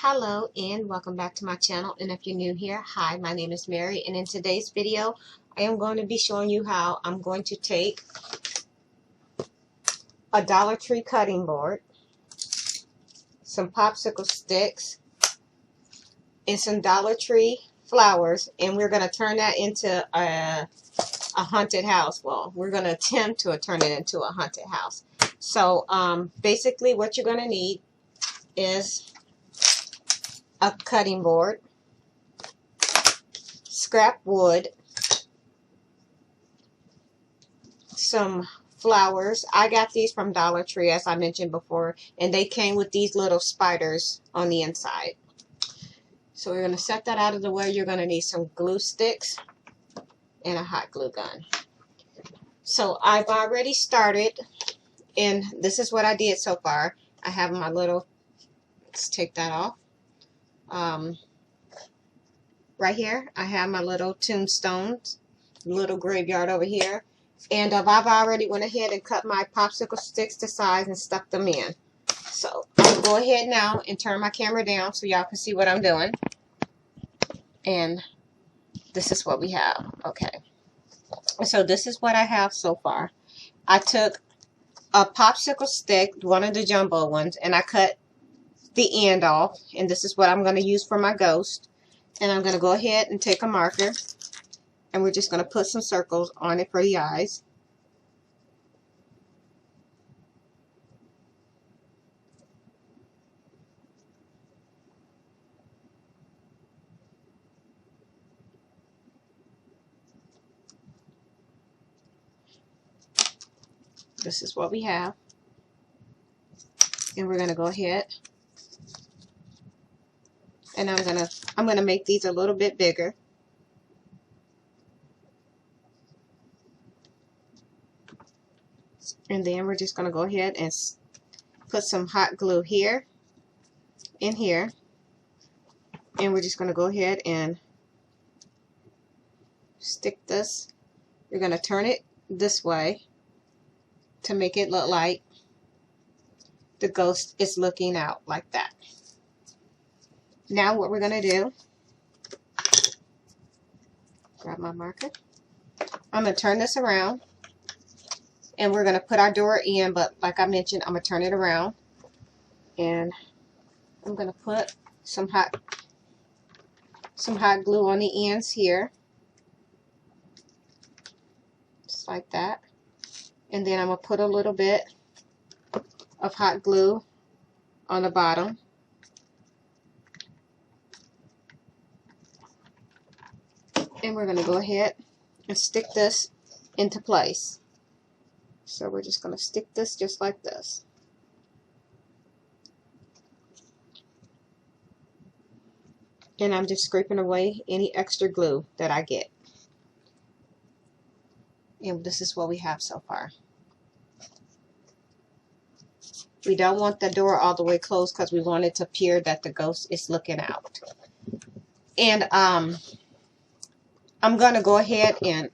Hello and welcome back to my channel, and if you're new here, hi, my name is Mary, and in today's video I am going to be showing you how I'm going to take a Dollar Tree cutting board, some popsicle sticks, and some Dollar Tree flowers, and we're going to turn that into a haunted house. Well, we're going to attempt to turn it into a haunted house. So basically what you're going to need is a cutting board, scrap wood, some flowers. I got these from Dollar Tree, as I mentioned before, and they came with these little spiders on the inside. So we're going to set that out of the way. You're going to need some glue sticks and a hot glue gun. So I've already started, and this is what I did so far. I have my little, let's take that off. Right here, I have my little tombstones, little graveyard over here. And I've already went ahead and cut my popsicle sticks to size and stuck them in. So I'll go ahead now and turn my camera down so y'all can see what I'm doing. And this is what we have. Okay. So this is what I have so far. I took a popsicle stick, one of the jumbo ones, and I cut the end off. And this is what I'm going to use for my ghost. And I'm going to go ahead and take a marker, and we're just going to put some circles on it for the eyes. This is what we have. And we're going to go ahead and I'm going to make these a little bit bigger. And then we're just going to go ahead and put some hot glue here and here. And we're just going to go ahead and stick this. We're going to turn it this way to make it look like the ghost is looking out like that. Now what we're going to do, grab my marker. I'm going to turn this around, and we're going to put our door in, but like I mentioned, I'm going to turn it around, and I'm going to put some hot glue on the ends here, just like that. And then I'm going to put a little bit of hot glue on the bottom. And we're going to go ahead and stick this into place. So we're just going to stick this just like this. And I'm just scraping away any extra glue that I get. And this is what we have so far. We don't want the door all the way closed because we want it to appear that the ghost is looking out. And I'm going to go ahead and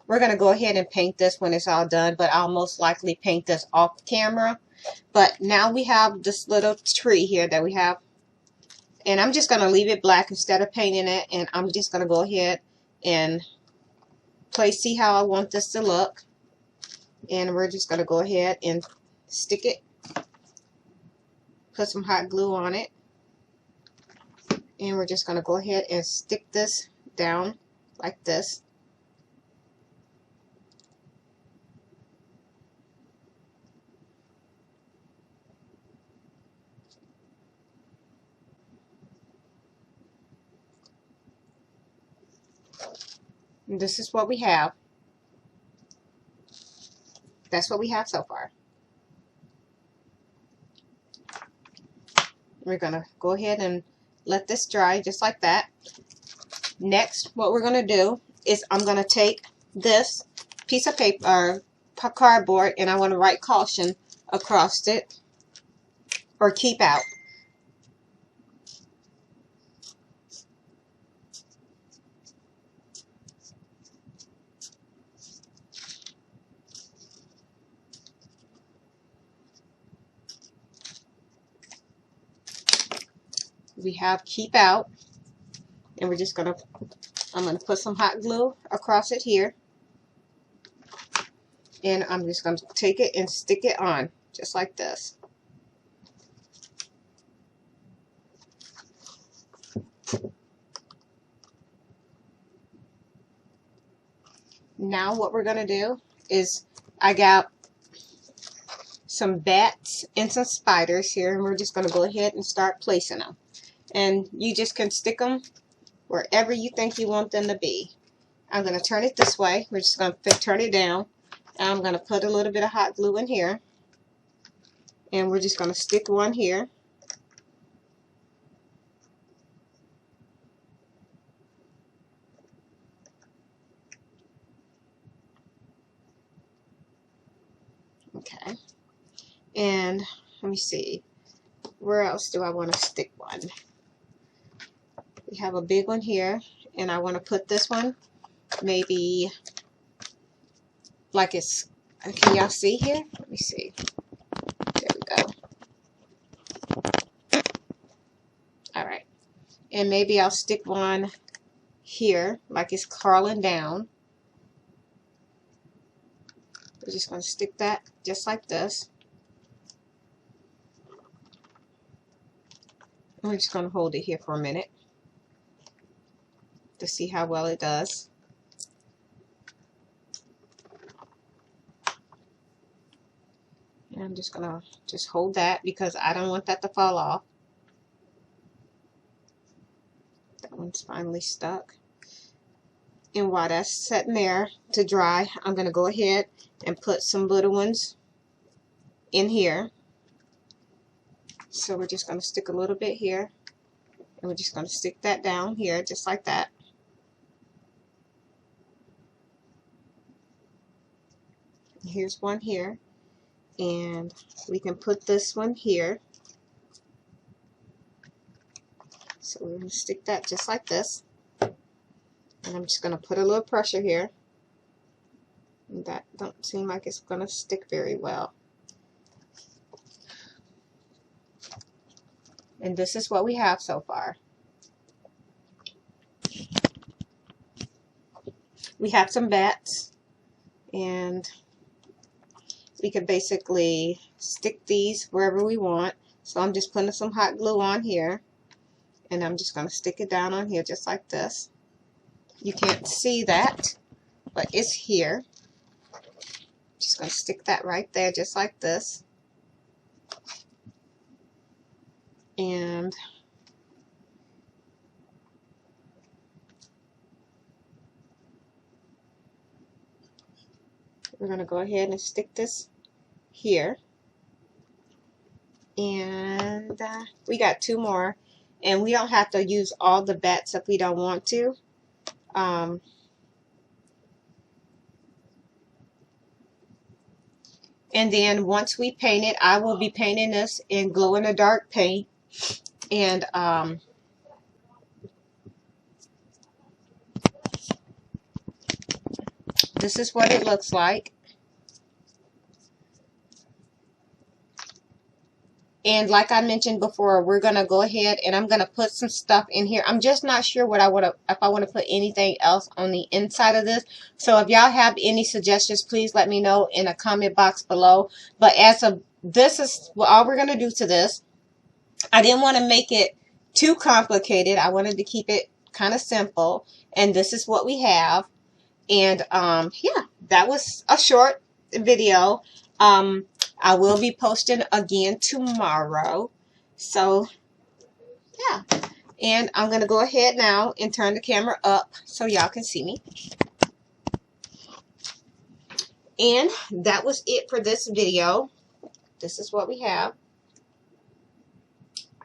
we're going to go ahead and paint this when it's all done, but I'll most likely paint this off camera. But now we have this little tree here that we have, and I'm just going to leave it black instead of painting it, and I'm just going to go ahead and see how I want this to look. And we're just going to go ahead and stick it, put some hot glue on it, and we're just going to go ahead and stick this down like this. And this is what we have. That's what we have so far. We're going to go ahead and let this dry just like that. Next, what we're going to do is I'm going to take this piece of paper or cardboard, and I want to write caution across it, or keep out. we have keep out, and we're just gonna, I'm gonna put some hot glue across it here, and I'm just gonna take it and stick it on just like this. Now what we're gonna do is, I got some bats and some spiders here, and we're just going to go ahead and start placing them. And you just can stick them wherever you think you want them to be. I'm going to turn it this way. We're just going to turn it down. And I'm going to put a little bit of hot glue in here. And we're just going to stick one here. Okay. And let me see, where else do I want to stick one? We have a big one here, and I want to put this one maybe like it's, can y'all see here? Let me see. There we go. Alright. And maybe I'll stick one here like it's curling down. We're just going to stick that just like this. We're just going to hold it here for a minute to see how well it does. And I'm just going to just hold that because I don't want that to fall off. That one's finally stuck. And while that's sitting there to dry, I'm going to go ahead and put some little ones in here. So we're just going to stick a little bit here, and we're just going to stick that down here just like that. Here's one here, and we can put this one here. So we're going to stick that just like this, and I'm just going to put a little pressure here. And that don't seem like it's going to stick very well. And this is what we have so far. We have some bats, and we can basically stick these wherever we want. So I'm just putting some hot glue on here, and I'm just going to stick it down on here just like this. You can't see that, but it's here. Just going to stick that right there just like this. And we're going to go ahead and stick this here. And we got two more, and we don't have to use all the bats if we don't want to. And then once we paint it, I will be painting this in glow-in-the-dark paint. And this is what it looks like. And like I mentioned before, we're going to go ahead and I'm going to put some stuff in here. I'm just not sure what I want to, if I want to put anything else on the inside of this. So if y'all have any suggestions, please let me know in a comment box below. But as of this is all we're going to do to this. I didn't want to make it too complicated. I wanted to keep it kind of simple. And this is what we have. And yeah, that was a short video. I will be posting again tomorrow. So yeah. And I'm going to go ahead now and turn the camera up so y'all can see me. And that was it for this video. This is what we have.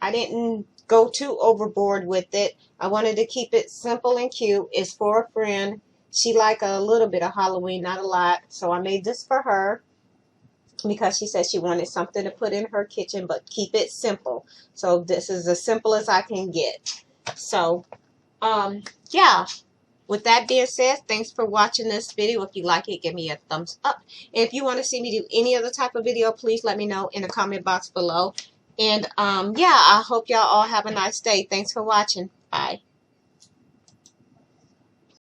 I didn't go too overboard with it. I wanted to keep it simple and cute. It's for a friend. She liked a little bit of Halloween, not a lot. So I made this for her because she said she wanted something to put in her kitchen, but keep it simple. So this is as simple as I can get. So, yeah. With that being said, thanks for watching this video. If you like it, give me a thumbs up. And if you want to see me do any other type of video, please let me know in the comment box below. And yeah, I hope y'all all have a nice day. Thanks for watching. Bye.